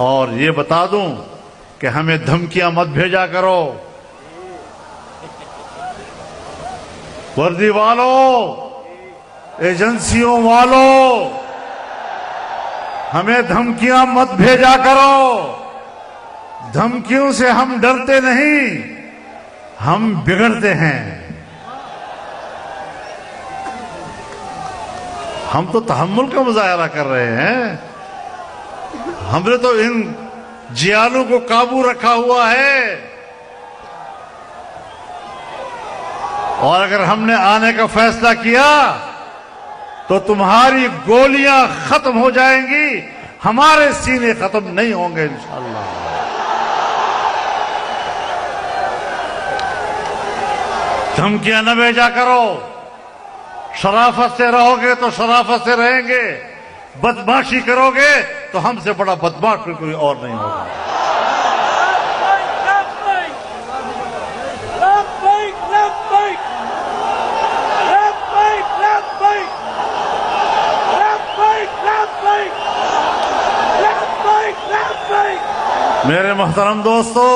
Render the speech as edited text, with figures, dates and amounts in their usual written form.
और ये बता दूं कि हमें धमकियां मत भेजा करो। वर्दी वालों, एजेंसियों वालों, हमें धमकियां मत भेजा करो। धमकियों से हम डरते नहीं, हम बिगड़ते हैं। हम तो तहम्मुल का मुजाहरा कर रहे हैं। हमने तो इन जियालों को काबू रखा हुआ है, और अगर हमने आने का फैसला किया तो तुम्हारी गोलियां खत्म हो जाएंगी, हमारे सीने खत्म नहीं होंगे इंशाअल्लाह। धमकियां न भेजा करो। शराफत से रहोगे तो शराफत से रहेंगे, बदमाशी करोगे तो हमसे बड़ा बदमाश कोई और नहीं होगा। मेरे मोहतरम दोस्तों,